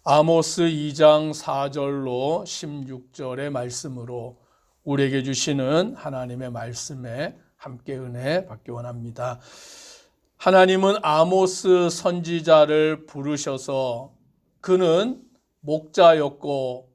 아모스 2장 4절로 16절의 말씀으로 우리에게 주시는 하나님의 말씀에 함께 은혜 받기 원합니다. 하나님은 아모스 선지자를 부르셔서 그는 목자였고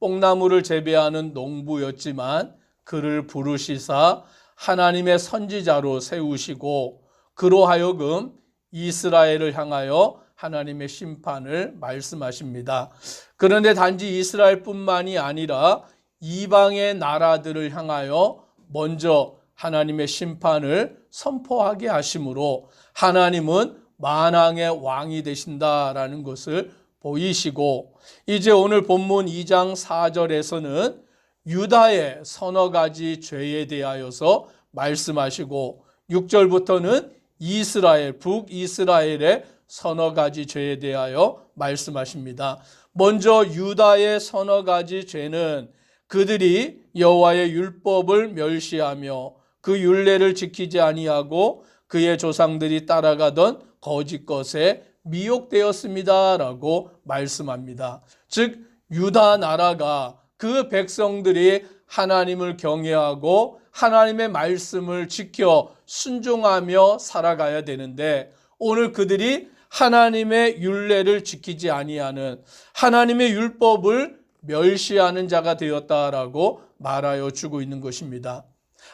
뽕나무를 재배하는 농부였지만 그를 부르시사 하나님의 선지자로 세우시고 그로 하여금 이스라엘을 향하여 하나님의 심판을 말씀하십니다. 그런데 단지 이스라엘뿐만이 아니라 이방의 나라들을 향하여 먼저 하나님의 심판을 선포하게 하심으로 하나님은 만왕의 왕이 되신다라는 것을 보이시고, 이제 오늘 본문 2장 4절에서는 유다의 서너 가지 죄에 대하여서 말씀하시고 6절부터는 이스라엘, 북이스라엘의 서너 가지 죄에 대하여 말씀하십니다. 먼저 유다의 서너 가지 죄는 그들이 여호와의 율법을 멸시하며 그 율례를 지키지 아니하고 그의 조상들이 따라가던 거짓 것에 미혹되었습니다라고 말씀합니다. 즉 유다 나라가 그 백성들이 하나님을 경외하고 하나님의 말씀을 지켜 순종하며 살아가야 되는데 오늘 그들이 하나님의 율례를 지키지 아니하는, 하나님의 율법을 멸시하는 자가 되었다라고 말하여 주고 있는 것입니다.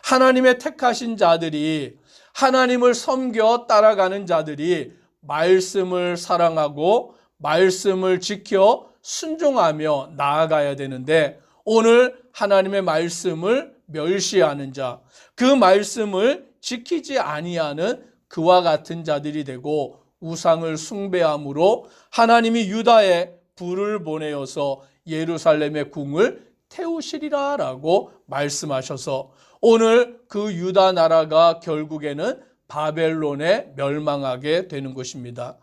하나님의 택하신 자들이, 하나님을 섬겨 따라가는 자들이 말씀을 사랑하고 말씀을 지켜 순종하며 나아가야 되는데 오늘 하나님의 말씀을 멸시하는 자, 그 말씀을 지키지 아니하는 그와 같은 자들이 되고 우상을 숭배함으로 하나님이 유다에 불을 보내어서 예루살렘의 궁을 태우시리라 라고 말씀하셔서 오늘 그 유다 나라가 결국에는 바벨론에 멸망하게 되는 것입니다.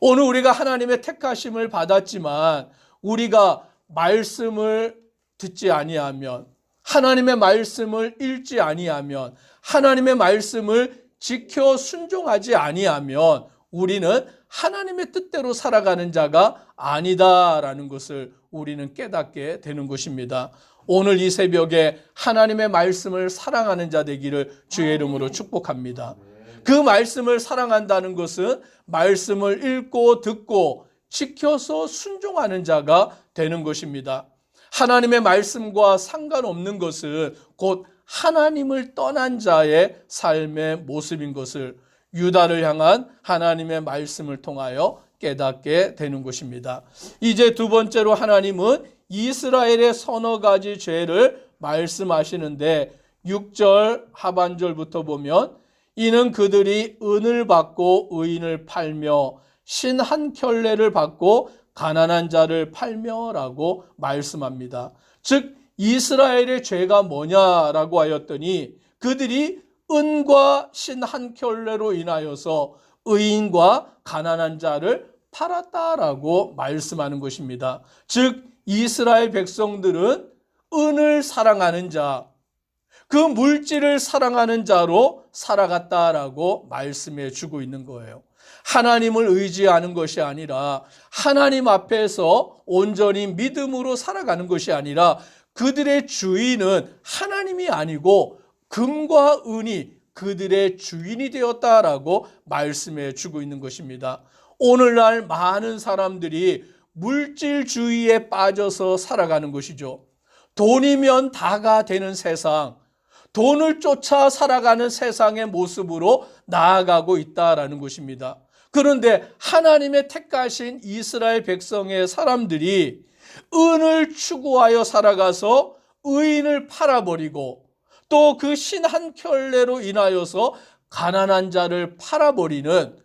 오늘 우리가 하나님의 택하심을 받았지만 우리가 말씀을 듣지 아니하면, 하나님의 말씀을 읽지 아니하면, 하나님의 말씀을 지켜 순종하지 아니하면 우리는 하나님의 뜻대로 살아가는 자가 아니다라는 것을 우리는 깨닫게 되는 것입니다. 오늘 이 새벽에 하나님의 말씀을 사랑하는 자 되기를 주의 이름으로 축복합니다. 그 말씀을 사랑한다는 것은 말씀을 읽고 듣고 지켜서 순종하는 자가 되는 것입니다. 하나님의 말씀과 상관없는 것은 곧 하나님을 떠난 자의 삶의 모습인 것을 유다를 향한 하나님의 말씀을 통하여 깨닫게 되는 것입니다. 이제 두 번째로 하나님은 이스라엘의 서너 가지 죄를 말씀하시는데 6절 하반절부터 보면 이는 그들이 은을 받고 의인을 팔며 신 한 켤레를 받고 가난한 자를 팔며라고 말씀합니다. 즉 이스라엘의 죄가 뭐냐라고 하였더니 그들이 은과 신 한 켤레로 인하여서 의인과 가난한 자를 팔았다라고 말씀하는 것입니다. 즉 이스라엘 백성들은 은을 사랑하는 자, 그 물질을 사랑하는 자로 살아갔다라고 말씀해 주고 있는 거예요. 하나님을 의지하는 것이 아니라 하나님 앞에서 온전히 믿음으로 살아가는 것이 아니라 그들의 주인은 하나님이 아니고 금과 은이 그들의 주인이 되었다라고 말씀해 주고 있는 것입니다. 오늘날 많은 사람들이 물질주의에 빠져서 살아가는 것이죠. 돈이면 다가 되는 세상, 돈을 쫓아 살아가는 세상의 모습으로 나아가고 있다라는 것입니다. 그런데 하나님의 택하신 이스라엘 백성의 사람들이 은을 추구하여 살아가서 의인을 팔아버리고 또 그 신 한 켤레로 인하여서 가난한 자를 팔아버리는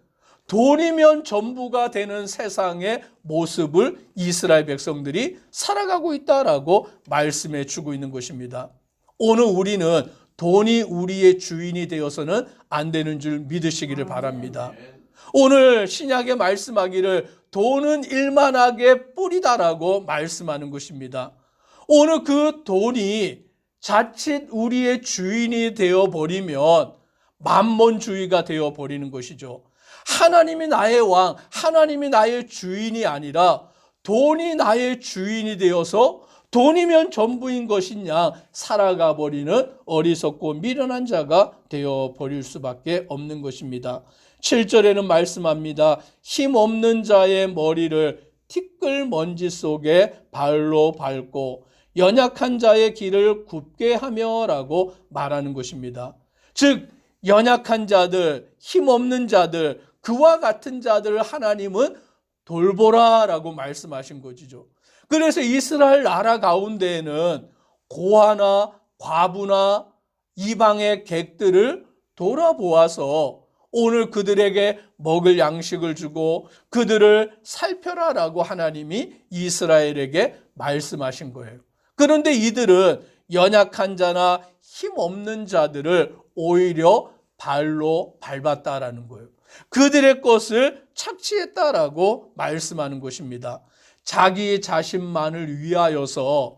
돈이면 전부가 되는 세상의 모습을 이스라엘 백성들이 살아가고 있다라고 말씀해 주고 있는 것입니다. 오늘 우리는 돈이 우리의 주인이 되어서는 안 되는 줄 믿으시기를 바랍니다. 오늘 신약에 말씀하기를 돈은 일만하게 뿌리다라고 말씀하는 것입니다. 오늘 그 돈이 자칫 우리의 주인이 되어버리면 만몬주의가 되어버리는 것이죠. 하나님이 나의 왕, 하나님이 나의 주인이 아니라 돈이 나의 주인이 되어서 돈이면 전부인 것이냐 살아가 버리는 어리석고 미련한 자가 되어 버릴 수밖에 없는 것입니다. 7절에는 말씀합니다. 힘없는 자의 머리를 티끌먼지 속에 발로 밟고 연약한 자의 길을 굽게 하며 라고 말하는 것입니다. 즉 연약한 자들, 힘없는 자들, 그와 같은 자들을 하나님은 돌보라 라고 말씀하신 것이죠. 그래서 이스라엘 나라 가운데에는 고아나 과부나 이방의 객들을 돌아보아서 오늘 그들에게 먹을 양식을 주고 그들을 살펴라라고 하나님이 이스라엘에게 말씀하신 거예요. 그런데 이들은 연약한 자나 힘없는 자들을 오히려 발로 밟았다라는 거예요. 그들의 것을 착취했다라고 말씀하는 것입니다. 자기 자신만을 위하여서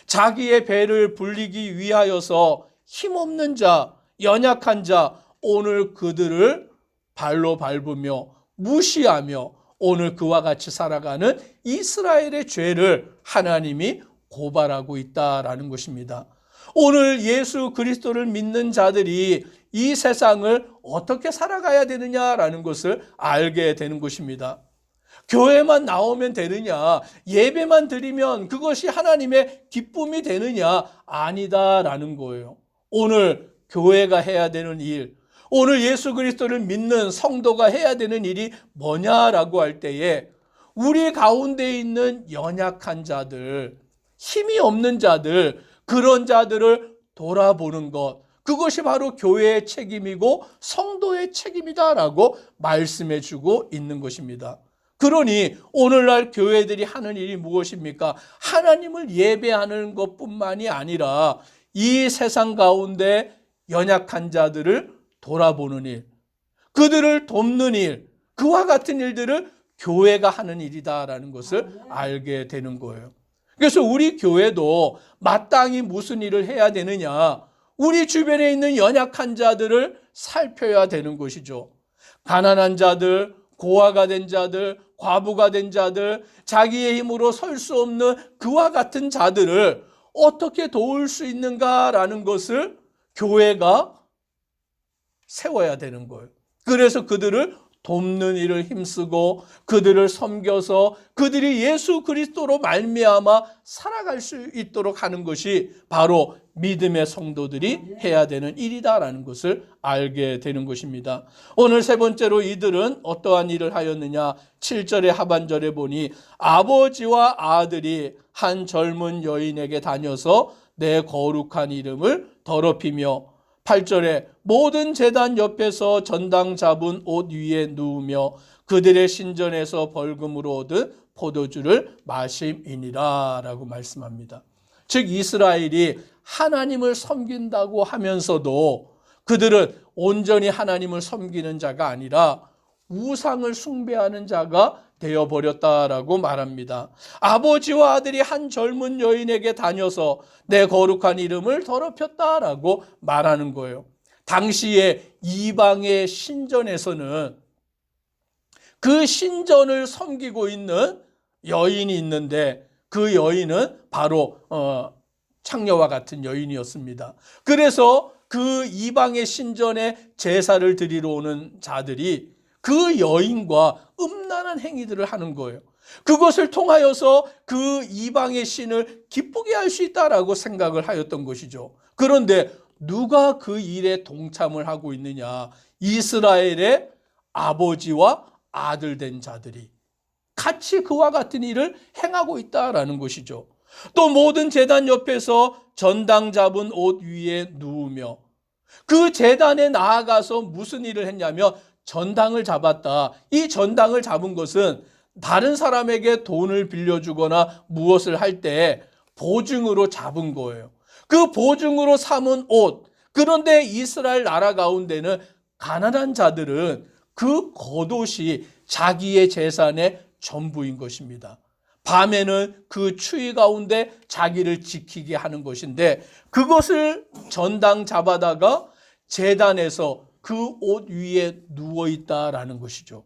자기의 배를 불리기 위하여서 힘없는 자, 연약한 자 오늘 그들을 발로 밟으며 무시하며 오늘 그와 같이 살아가는 이스라엘의 죄를 하나님이 고발하고 있다라는 것입니다. 오늘 예수 그리스도를 믿는 자들이 이 세상을 어떻게 살아가야 되느냐라는 것을 알게 되는 것입니다. 교회만 나오면 되느냐, 예배만 드리면 그것이 하나님의 기쁨이 되느냐, 아니다라는 거예요. 오늘 교회가 해야 되는 일, 오늘 예수 그리스도를 믿는 성도가 해야 되는 일이 뭐냐라고 할 때에 우리 가운데 있는 연약한 자들, 힘이 없는 자들, 그런 자들을 돌아보는 것, 그것이 바로 교회의 책임이고 성도의 책임이다라고 말씀해 주고 있는 것입니다. 그러니 오늘날 교회들이 하는 일이 무엇입니까? 하나님을 예배하는 것뿐만이 아니라 이 세상 가운데 연약한 자들을 돌아보는 일, 그들을 돕는 일, 그와 같은 일들을 교회가 하는 일이다라는 것을 알게 되는 거예요. 그래서 우리 교회도 마땅히 무슨 일을 해야 되느냐? 우리 주변에 있는 연약한 자들을 살펴야 되는 것이죠. 가난한 자들, 고아가 된 자들, 과부가 된 자들, 자기의 힘으로 설 수 없는 그와 같은 자들을 어떻게 도울 수 있는가라는 것을 교회가 세워야 되는 거예요. 그래서 그들을 돕는 일을 힘쓰고 그들을 섬겨서 그들이 예수 그리스도로 말미암아 살아갈 수 있도록 하는 것이 바로 믿음의 성도들이 해야 되는 일이다라는 것을 알게 되는 것입니다. 오늘 세 번째로 이들은 어떠한 일을 하였느냐? 7절의 하반절에 보니 아버지와 아들이 한 젊은 여인에게 다녀서 내 거룩한 이름을 더럽히며 8절에 모든 제단 옆에서 전당 잡은 옷 위에 누우며 그들의 신전에서 벌금으로 얻은 포도주를 마심이니라 라고 말씀합니다. 즉 이스라엘이 하나님을 섬긴다고 하면서도 그들은 온전히 하나님을 섬기는 자가 아니라 우상을 숭배하는 자가 되어버렸다라고 말합니다. 아버지와 아들이 한 젊은 여인에게 다녀서 내 거룩한 이름을 더럽혔다라고 말하는 거예요. 당시에 이방의 신전에서는 그 신전을 섬기고 있는 여인이 있는데 그 여인은 바로 창녀와 같은 여인이었습니다. 그래서 그 이방의 신전에 제사를 드리러 오는 자들이 그 여인과 음란한 행위들을 하는 거예요. 그것을 통하여서 그 이방의 신을 기쁘게 할 수 있다라고 생각을 하였던 것이죠. 그런데 누가 그 일에 동참을 하고 있느냐? 이스라엘의 아버지와 아들 된 자들이 같이 그와 같은 일을 행하고 있다라는 것이죠. 또 모든 제단 옆에서 전당 잡은 옷 위에 누우며 그 제단에 나아가서 무슨 일을 했냐면 전당을 잡았다. 이 전당을 잡은 것은 다른 사람에게 돈을 빌려주거나 무엇을 할 때 보증으로 잡은 거예요. 그 보증으로 삼은 옷. 그런데 이스라엘 나라 가운데는 가난한 자들은 그 겉옷이 자기의 재산의 전부인 것입니다. 밤에는 그 추위 가운데 자기를 지키게 하는 것인데 그것을 전당 잡아다가 제단에서 그 옷 위에 누워있다라는 것이죠.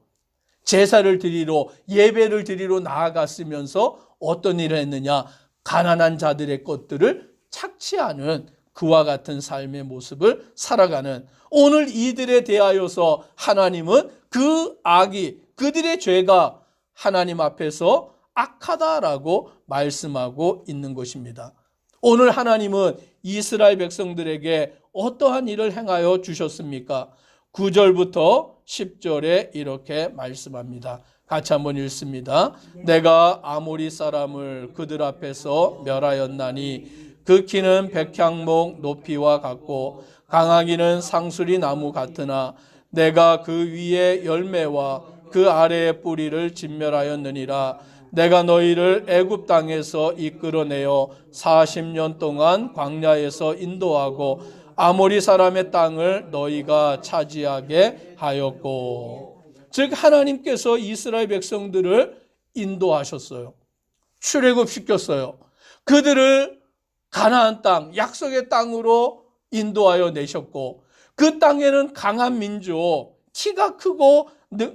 제사를 드리러, 예배를 드리러 나아갔으면서 어떤 일을 했느냐? 가난한 자들의 것들을 착취하는 그와 같은 삶의 모습을 살아가는, 오늘 이들에 대하여서 하나님은 그 악이, 그들의 죄가 하나님 앞에서 악하다라고 말씀하고 있는 것입니다. 오늘 하나님은 이스라엘 백성들에게 어떠한 일을 행하여 주셨습니까? 9절부터 10절에 이렇게 말씀합니다. 같이 한번 읽습니다. 내가 아모리 사람을 그들 앞에서 멸하였나니 그 키는 백향목 높이와 같고 강하기는 상수리 나무 같으나 내가 그 위에 열매와 그 아래의 뿌리를 진멸하였느니라. 내가 너희를 애굽 땅에서 이끌어내어 40년 동안 광야에서 인도하고 아모리 사람의 땅을 너희가 차지하게 하였고. 즉 하나님께서 이스라엘 백성들을 인도하셨어요. 출애굽시켰어요. 그들을 가나안 땅, 약속의 땅으로 인도하여 내셨고, 그 땅에는 강한 민족, 키가 크고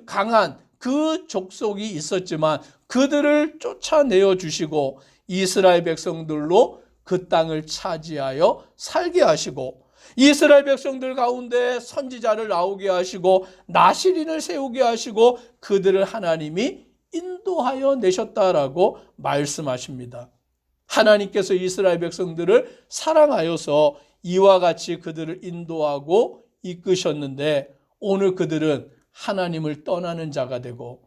강한 그 족속이 있었지만 그들을 쫓아내어 주시고 이스라엘 백성들로 그 땅을 차지하여 살게 하시고, 이스라엘 백성들 가운데 선지자를 나오게 하시고 나시린을 세우게 하시고 그들을 하나님이 인도하여 내셨다라고 말씀하십니다. 하나님께서 이스라엘 백성들을 사랑하여서 이와 같이 그들을 인도하고 이끄셨는데, 오늘 그들은 하나님을 떠나는 자가 되고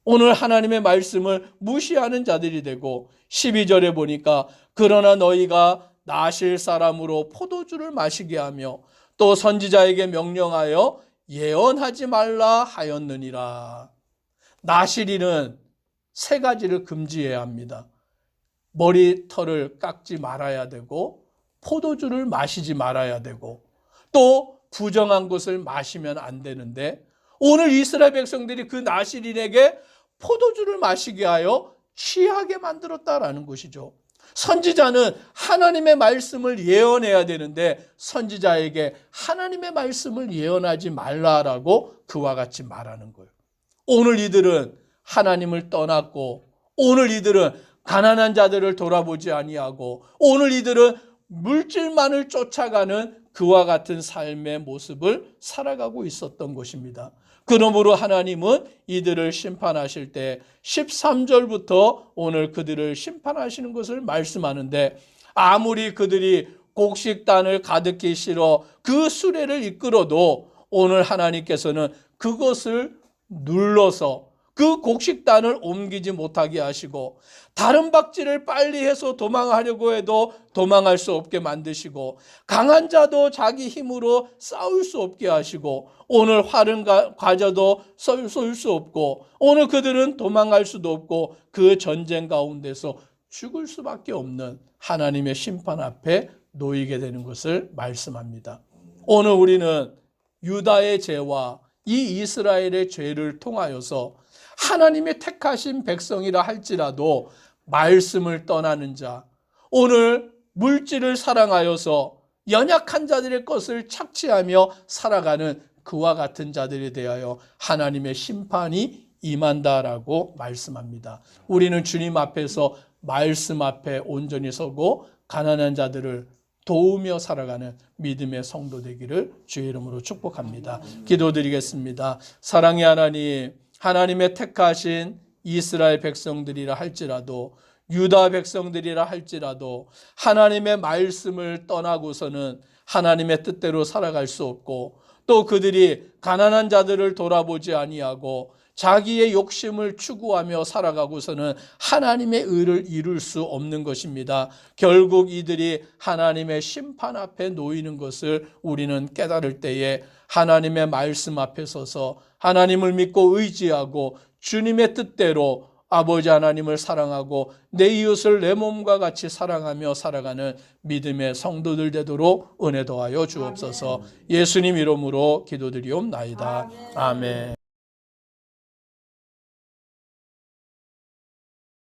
오늘 하나님의 말씀을 무시하는 자들이 되고, 12절에 보니까 그러나 너희가 나실 사람으로 포도주를 마시게 하며 또 선지자에게 명령하여 예언하지 말라 하였느니라. 나실이는 세 가지를 금지해야 합니다. 머리털을 깎지 말아야 되고, 포도주를 마시지 말아야 되고, 또 부정한 것을 마시면 안 되는데, 오늘 이스라엘 백성들이 그 나실인에게 포도주를 마시게 하여 취하게 만들었다라는 것이죠. 선지자는 하나님의 말씀을 예언해야 되는데 선지자에게 하나님의 말씀을 예언하지 말라라고 그와 같이 말하는 거예요. 오늘 이들은 하나님을 떠났고, 오늘 이들은 가난한 자들을 돌아보지 아니하고, 오늘 이들은 물질만을 쫓아가는 그와 같은 삶의 모습을 살아가고 있었던 것입니다. 그러므로 하나님은 이들을 심판하실 때 13절부터 오늘 그들을 심판하시는 것을 말씀하는데, 아무리 그들이 곡식단을 가득히 실어 그 수레를 이끌어도 오늘 하나님께서는 그것을 눌러서 그 곡식단을 옮기지 못하게 하시고, 다른 박쥐를 빨리 해서 도망하려고 해도 도망할 수 없게 만드시고, 강한 자도 자기 힘으로 싸울 수 없게 하시고, 오늘 활은 과자도 쏠 수 없고, 오늘 그들은 도망갈 수도 없고 그 전쟁 가운데서 죽을 수밖에 없는 하나님의 심판 앞에 놓이게 되는 것을 말씀합니다. 오늘 우리는 유다의 죄와 이 이스라엘의 죄를 통하여서 하나님의 택하신 백성이라 할지라도 말씀을 떠나는 자, 오늘 물질을 사랑하여서 연약한 자들의 것을 착취하며 살아가는 그와 같은 자들에 대하여 하나님의 심판이 임한다라고 말씀합니다. 우리는 주님 앞에서 말씀 앞에 온전히 서고 가난한 자들을 도우며 살아가는 믿음의 성도 되기를 주의 이름으로 축복합니다. 기도드리겠습니다. 사랑의 하나님, 하나님의 택하신 이스라엘 백성들이라 할지라도, 유다 백성들이라 할지라도 하나님의 말씀을 떠나고서는 하나님의 뜻대로 살아갈 수 없고, 또 그들이 가난한 자들을 돌아보지 아니하고 자기의 욕심을 추구하며 살아가고서는 하나님의 의를 이룰 수 없는 것입니다. 결국 이들이 하나님의 심판 앞에 놓이는 것을 우리는 깨달을 때에 하나님의 말씀 앞에 서서 하나님을 믿고 의지하고 주님의 뜻대로 아버지 하나님을 사랑하고 내 이웃을 내 몸과 같이 사랑하며 살아가는 믿음의 성도들 되도록 은혜 더하여 주옵소서. 예수님 이름으로 기도드리옵나이다. 아멘.